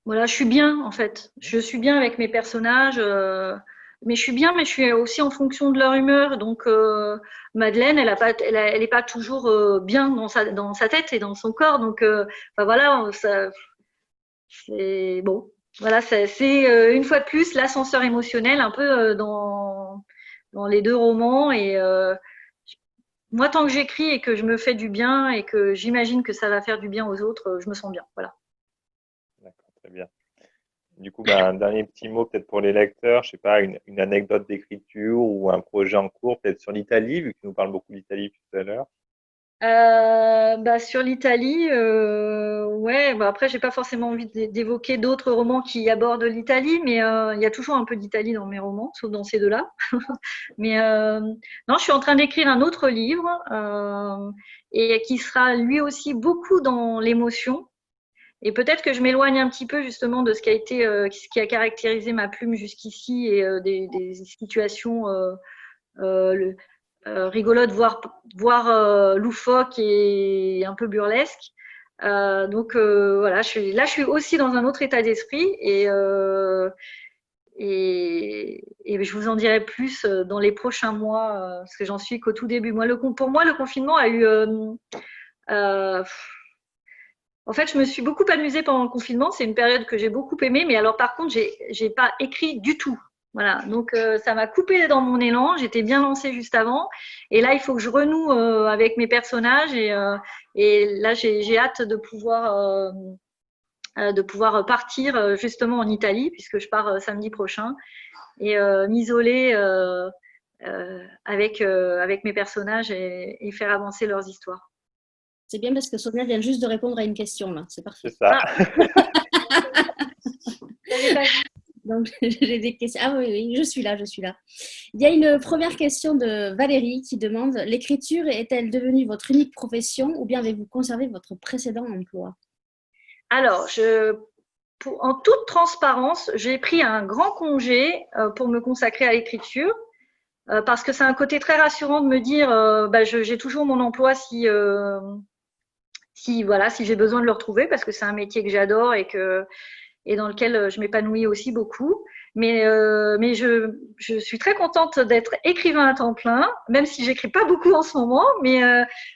voilà, je suis bien en fait. Je suis bien avec mes personnages, mais je suis bien, mais je suis aussi en fonction de leur humeur. Donc Madeleine, elle est pas toujours bien dans sa tête et dans son corps. Donc enfin, voilà, c'est bon. Voilà, c'est une fois de plus l'ascenseur émotionnel un peu dans les deux romans. Et moi, tant que j'écris et que je me fais du bien et que j'imagine que ça va faire du bien aux autres, je me sens bien. Voilà. D'accord, très bien. Du coup, ben, un dernier petit mot peut-être pour les lecteurs, je sais pas, une anecdote d'écriture ou un projet en cours, peut-être sur l'Italie, vu que tu nous parles beaucoup d'Italie tout à l'heure. Sur l'Italie, ouais. Bah après, j'ai pas forcément envie d'évoquer d'autres romans qui abordent l'Italie, mais il y a toujours un peu d'Italie dans mes romans, sauf dans ces deux-là. Mais non, je suis en train d'écrire un autre livre et qui sera lui aussi beaucoup dans l'émotion. Et peut-être que je m'éloigne un petit peu justement de ce qui a caractérisé ma plume jusqu'ici et des situations le, rigolotes, voire loufoques et un peu burlesques. Donc voilà, je suis aussi dans un autre état d'esprit et je vous en dirai plus dans les prochains mois parce que j'en suis qu'au tout début. Pour moi, le confinement a eu euh, en fait, je me suis beaucoup amusée pendant le confinement. C'est une période que j'ai beaucoup aimée. Mais alors, par contre, j'ai pas écrit du tout. Voilà. Donc, ça m'a coupé dans mon élan. J'étais bien lancée juste avant. Et là, il faut que je renoue avec mes personnages. Et là, j'ai hâte de pouvoir partir justement en Italie, puisque je pars samedi prochain, et m'isoler avec mes personnages et faire avancer leurs histoires. C'est bien parce que Sonia vient juste de répondre à une question là, c'est C'est parfait. ça. Ah, j'avais pas vu. Donc j'ai des questions. Ah oui, oui, je suis là, je suis là. Il y a une première question de Valérie qui demande: l'écriture est-elle devenue votre unique profession ou bien avez-vous conservé votre précédent emploi? Alors, en toute transparence, j'ai pris un grand congé pour me consacrer à l'écriture parce que c'est un côté très rassurant de me dire j'ai toujours mon emploi si voilà, si j'ai besoin de le retrouver parce que c'est un métier que j'adore et dans lequel je m'épanouis aussi beaucoup. Mais je suis très contente d'être écrivain à temps plein, même si j'écris pas beaucoup en ce moment. Mais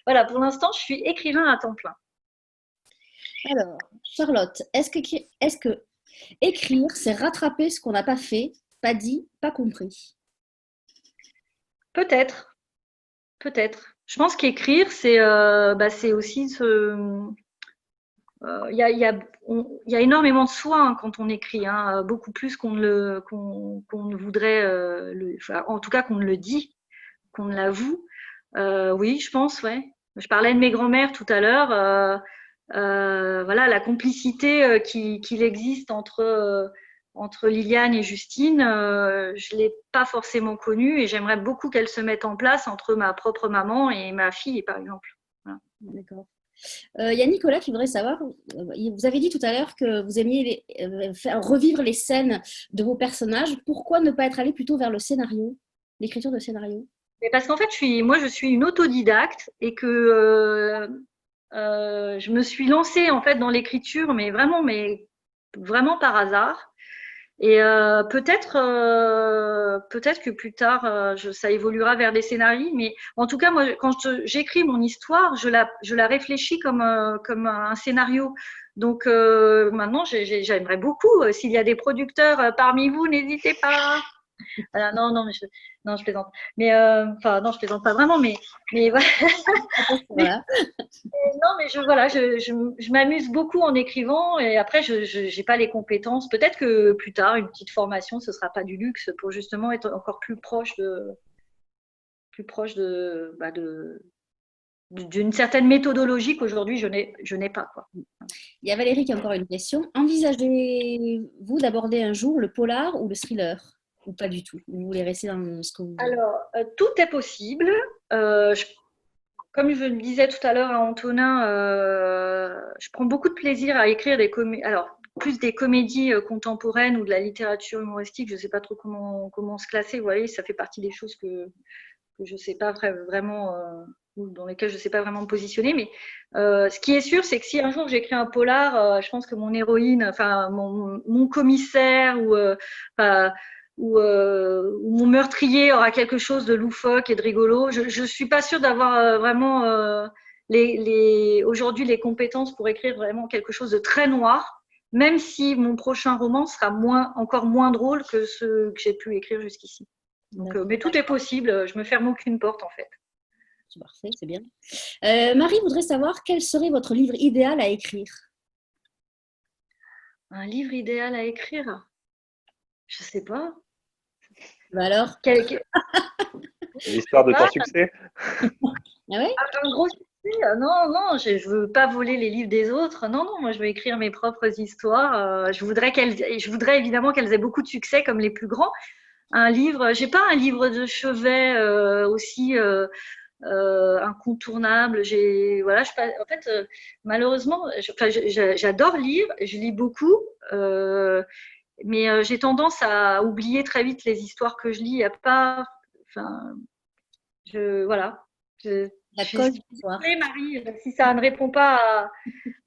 voilà, pour l'instant, je suis écrivain à temps plein. Alors, Charlotte, est-ce que écrire, c'est rattraper ce qu'on n'a pas fait, pas dit, pas compris? Peut-être, peut-être. Je pense qu'écrire, c'est aussi il y a énormément de soi hein, quand on écrit, hein, beaucoup plus qu'on ne voudrait, enfin, en tout cas qu'on ne le dit, qu'on ne l'avoue. Oui, je pense, ouais. Je parlais de mes grands-mères tout à l'heure. Voilà, la complicité qu'il existe entre Liliane et Justine, je l'ai pas forcément connue et j'aimerais beaucoup qu'elle se mette en place entre ma propre maman et ma fille, par exemple. Voilà. D'accord. Il y a Nicolas qui voudrait savoir, vous avez dit tout à l'heure que vous aimiez faire revivre les scènes de vos personnages. Pourquoi ne pas être allé plutôt vers le scénario, l'écriture de scénario? Mais parce qu'en fait, moi, je suis une autodidacte et que je me suis lancée en fait dans l'écriture, mais vraiment par hasard. Et peut-être que plus tard, ça évoluera vers des scénarios. Mais en tout cas, moi, quand j'écris mon histoire, je la réfléchis comme un scénario. Donc maintenant, j'aimerais beaucoup. S'il y a des producteurs parmi vous, n'hésitez pas. Non, non, non, je plaisante. Mais enfin, non, je plaisante pas vraiment. Mais voilà. Voilà. Non, mais je m'amuse beaucoup en écrivant et après, je n'ai pas les compétences. Peut-être que plus tard, une petite formation, ce sera pas du luxe pour justement être encore plus proche d'une certaine méthodologie qu'aujourd'hui je n'ai pas, quoi. Il y a Valérie qui a encore une question. Envisagez-vous d'aborder un jour le polar ou le thriller? Ou pas du tout? Vous voulez rester dans ce que vous... Alors, tout est possible. Comme je le disais tout à l'heure à Antonin, je prends beaucoup de plaisir à écrire alors plus des comédies contemporaines ou de la littérature humoristique. Je ne sais pas trop comment se classer. Vous voyez, ça fait partie des choses que je ne sais pas vraiment, ou dans lesquelles je ne sais pas vraiment me positionner. Mais ce qui est sûr, c'est que si un jour j'écris un polar, je pense que mon héroïne, enfin mon commissaire ou mon meurtrier aura quelque chose de loufoque et de rigolo. Je suis pas sûre d'avoir vraiment aujourd'hui les compétences pour écrire vraiment quelque chose de très noir, même si mon prochain roman sera encore moins drôle que ce que j'ai pu écrire jusqu'ici. Donc, mais tout est possible. Je me ferme aucune porte en fait. C'est parfait, c'est bien. Marie voudrait savoir quel serait votre livre idéal à écrire. Un livre idéal à écrire? Je sais pas. Bah alors? L'histoire de ton succès. Ah ouais? Un gros succès? Non, non, je veux pas voler les livres des autres. Non, non, moi je veux écrire mes propres histoires. Je voudrais évidemment qu'elles aient beaucoup de succès comme les plus grands. Un livre, j'ai pas un livre de chevet aussi incontournable. En fait, malheureusement, j'adore lire, je lis beaucoup, mais j'ai tendance à oublier très vite les histoires que je lis. Il y a pas, enfin, voilà. La Je colle suis d'histoire. désolée, Marie, si ça ne répond pas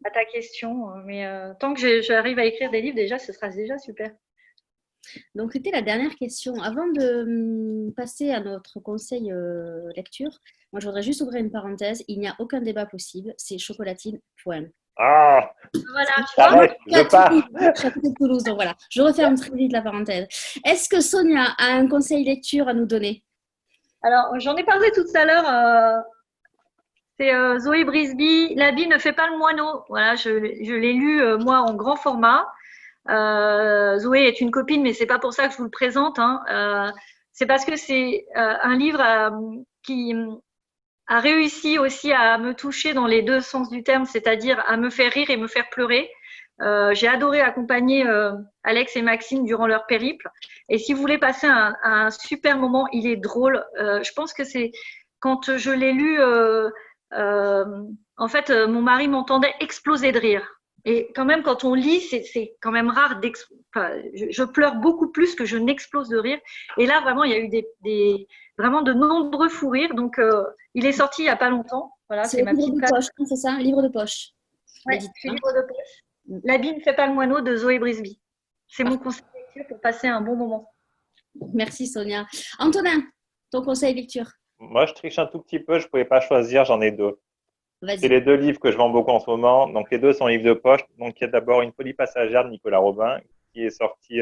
à ta question, mais tant que j'arrive à écrire des livres, déjà, ce sera déjà super. Donc, c'était la dernière question. Avant de passer à notre conseil lecture, moi, je voudrais juste ouvrir une parenthèse. Il n'y a aucun débat possible. C'est chocolatine, point. Ah, Voilà, tu vois. arrête, je pars. Je suis à côté de Toulouse, donc voilà. Je referme très vite la parenthèse. Est-ce que Sonia a un conseil lecture à nous donner? Alors, j'en ai parlé tout à l'heure. C'est Zoé Brisby, L'habit ne fait pas le moineau. Voilà, je l'ai lu moi en grand format. Zoé est une copine, mais c'est pas pour ça que je vous le présente, hein. C'est parce que c'est un livre qui a réussi aussi à me toucher dans les deux sens du terme, c'est-à-dire à me faire rire et me faire pleurer. J'ai adoré accompagner Alex et Maxime durant leur périple. Et si vous voulez passer un super moment, il est drôle. Je pense que c'est quand je l'ai lu, en fait, mon mari m'entendait exploser de rire. Et quand même, quand on lit, c'est quand même rare je pleure beaucoup plus que je n'explose de rire. Et là, vraiment, il y a eu vraiment de nombreux fous rires. Donc, il est sorti il n'y a pas longtemps. Voilà, C'est c'est un ma livre petite de page. poche, hein, c'est ça? Un livre de poche. Ouais, c'est livre de poche. L'habit ne fait pas le moineau de Zoé Brisby. C'est mon conseil de lecture pour passer un bon moment. Merci Sonia. Antonin, ton conseil lecture. Moi, je triche un tout petit peu. Je pouvais pas choisir. J'en ai deux. C'est Vas-y. les deux livres que je vends beaucoup en ce moment. Donc, les deux sont livres de poche. Donc, il y a d'abord Une folie passagère de Nicolas Robin, qui est sorti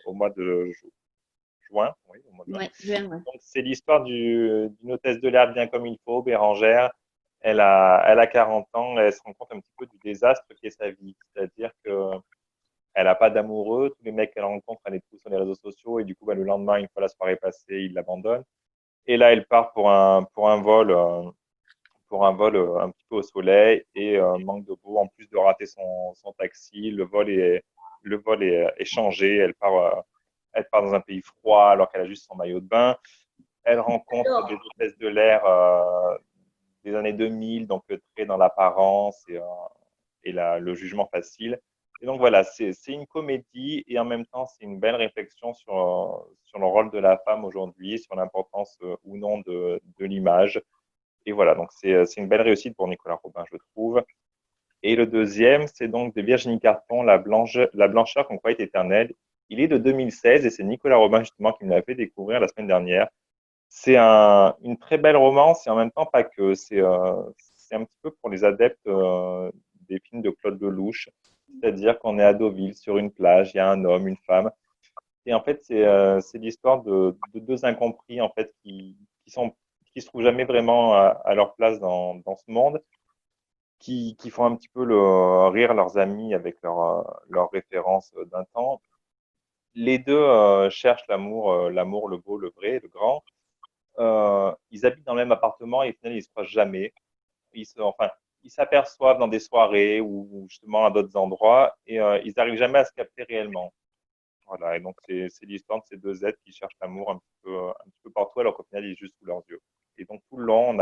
au mois de juin. Oui, au mois de juin. Ouais, Juin, ouais. Donc, c'est l'histoire d'une hôtesse de l'air bien comme il faut, Bérangère, elle a 40 ans, elle se rend compte un petit peu du désastre qui est sa vie. C'est-à-dire que elle n'a pas d'amoureux, tous les mecs qu'elle rencontre, elle les trouve sur les réseaux sociaux et du coup, le lendemain, une fois la soirée passée, il l'abandonne. Et là, elle part pour un vol un petit peu au soleil et manque de peau. En plus de rater son taxi, le vol est changé. Elle part dans un pays froid alors qu'elle a juste son maillot de bain. Elle rencontre des hôtesses de l'air des années 2000, donc très dans l'apparence et le jugement facile. Et donc voilà, c'est une comédie et en même temps, c'est une belle réflexion sur le rôle de la femme aujourd'hui, sur l'importance ou non de l'image. Et voilà, donc c'est une belle réussite pour Nicolas Robin, je trouve. Et le deuxième, c'est donc de Virginie Carton, La blancheur qu'on croyait éternelle. Il est de 2016 et c'est Nicolas Robin justement qui me l'a fait découvrir la semaine dernière. C'est une très belle romance et en même temps pas que. C'est un petit peu pour les adeptes des films de Claude Lelouch. C'est-à-dire qu'on est à Deauville, sur une plage, il y a un homme, une femme. Et en fait, c'est l'histoire de deux incompris en fait, qui se trouvent jamais vraiment à leur place dans ce monde, qui font un petit peu rire leurs amis avec leurs références d'un temps. Les deux cherchent l'amour, le beau, le vrai, le grand. Ils habitent dans le même appartement et au final, ils se croisent jamais. Enfin, ils s'aperçoivent dans des soirées ou justement à d'autres endroits et ils n'arrivent jamais à se capter réellement. Voilà, et donc c'est l'histoire de ces deux êtres qui cherchent l'amour un petit peu partout alors qu'au final, il est juste sous leurs yeux. Et donc tout le long,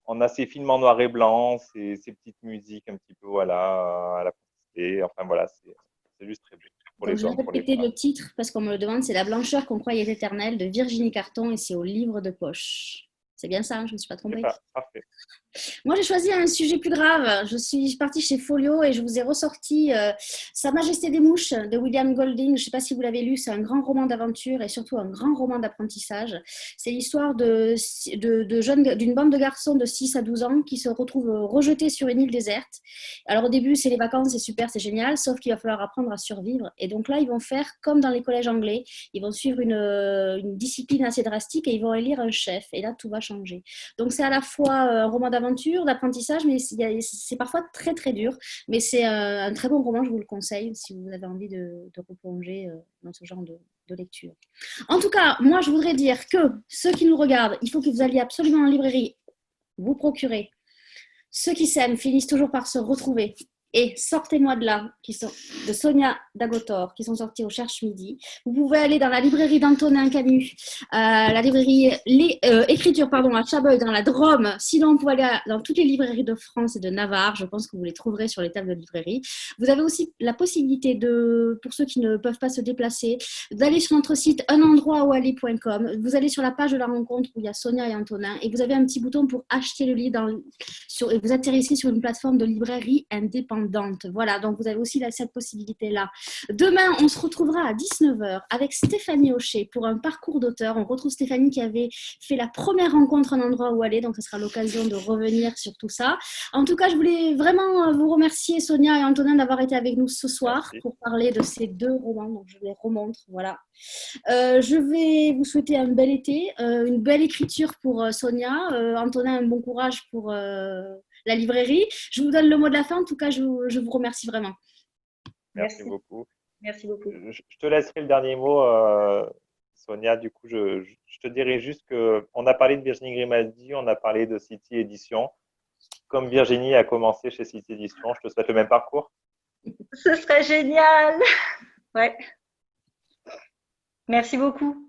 on a ces films en noir et blanc, ces petites musiques un petit peu voilà, à la publicité. Enfin voilà, c'est juste très beau pour Donc, les je vais hommes, pour les répéter femmes. le titre parce qu'on me le demande. C'est La blancheur qu'on croyait éternelle de Virginie Carton et c'est au livre de poche. C'est bien ça, hein, je ne me suis pas C'est trompée. ça, parfait. Moi, j'ai choisi un sujet plus grave. Je suis partie chez Folio et je vous ai ressorti Sa Majesté des Mouches de William Golding. Je ne sais pas si vous l'avez lu, c'est un grand roman d'aventure et surtout un grand roman d'apprentissage. C'est l'histoire d'une bande de garçons de 6 à 12 ans qui se retrouvent rejetés sur une île déserte. Alors au début, c'est les vacances, c'est super, c'est génial, sauf qu'il va falloir apprendre à survivre. Et donc là, ils vont faire comme dans les collèges anglais. Ils vont suivre une discipline assez drastique et ils vont élire un chef. Et là, tout va changer. Donc c'est à la fois un roman d'aventure, d'apprentissage, mais c'est parfois très très dur. Mais c'est un très bon roman, je vous le conseille si vous avez envie de replonger dans ce genre de lecture. En tout cas, moi je voudrais dire que ceux qui nous regardent, il faut que vous alliez absolument en librairie, vous procurer. Ceux qui s'aiment finissent toujours par se retrouver. Et Sortez-moi de là, qui sont de Sonia Dagotor, qui sont sortis au Cherche Midi. Vous pouvez aller dans la librairie d'Antonin Camus, la librairie Écriture à Chabrol dans la Drôme. Sinon, vous pouvez aller dans toutes les librairies de France et de Navarre. Je pense que vous les trouverez sur les tables de librairie. Vous avez aussi la possibilité pour ceux qui ne peuvent pas se déplacer, d'aller sur notre site unendroitoaller.com. Vous allez sur la page de la rencontre où il y a Sonia et Antonin et vous avez un petit bouton pour acheter le livre et vous atterrissez sur une plateforme de librairie indépendante. Voilà, donc vous avez aussi cette possibilité-là. Demain, on se retrouvera à 19h avec Stéphanie Hochet pour un parcours d'auteur. On retrouve Stéphanie qui avait fait la première rencontre Un endroit où aller, donc ce sera l'occasion de revenir sur tout ça. En tout cas, je voulais vraiment vous remercier, Sonia et Antonin, d'avoir été avec nous ce soir. Merci. Pour parler de ces deux romans. Donc, je les remontre, voilà. Je vais vous souhaiter un bel été, une belle écriture pour Sonia, Antonin, un bon courage pour la librairie. Je vous donne le mot de la fin. En tout cas, je vous remercie vraiment. Merci beaucoup. Merci beaucoup. Je te laisserai le dernier mot, Sonia. Du coup, je te dirais juste qu'on a parlé de Virginie Grimaldi, on a parlé de City Édition. Comme Virginie a commencé chez City Édition, je te souhaite le même parcours. Ce serait génial. Ouais. Merci beaucoup.